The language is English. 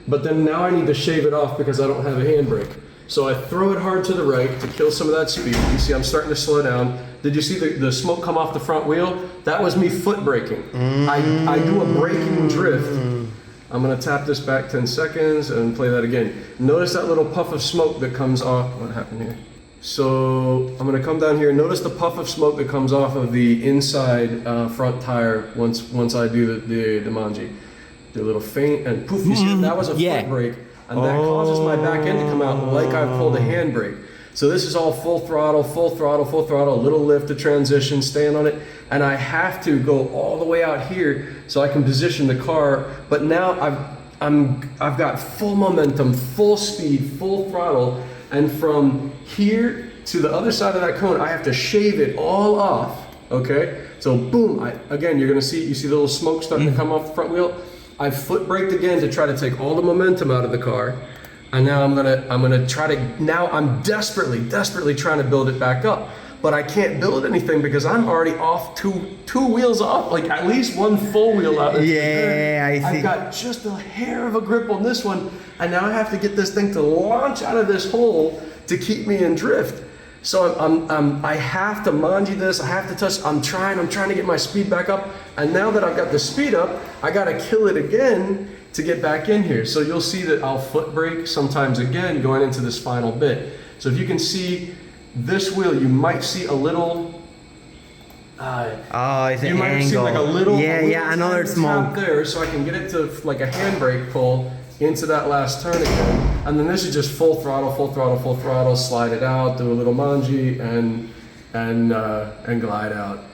but then now I need to shave it off because I don't have a handbrake. So I throw it hard to the right to kill some of that speed. You see I'm starting to slow down. Did you see the smoke come off the front wheel? That was me foot braking. I do a braking drift. I'm gonna tap this back 10 seconds and play that again. Notice that little puff of smoke that comes off. What happened here? So I'm gonna come down here. Notice the puff of smoke that comes off of the inside front tire once I do the manji. Do a little feint and poof, you see that was a foot brake. And that causes my back end to come out like I pulled a handbrake. So this is all full throttle, full throttle, full throttle, a little lift to transition, staying on it. And I have to go all the way out here so I can position the car. But now I've got full momentum, full speed, full throttle. And from here to the other side of that cone, I have to shave it all off, okay? So boom, again, you're gonna see, you see the little smoke starting to come off the front wheel? I foot braked again to try to take all the momentum out of the car. And now I'm gonna try to, now I'm desperately trying to build it back up. But I can't build anything because I'm already off two wheels off, like at least one full wheel out. Yeah, I see. I've got just a hair of a grip on this one, and now I have to get this thing to launch out of this hole to keep me in drift. So I have to manji this, I have to touch, I'm trying to get my speed back up. And now that I've got the speed up, I gotta kill it again to get back in here. So you'll see that I'll foot brake sometimes again going into this final bit. So if you can see this wheel, you might see a little, it's you an might angle. see like a little another smoke there, so I can get it to like a handbrake pull into that last turn again. And then this is just full throttle, full throttle, full throttle, slide it out, do a little manji and glide out.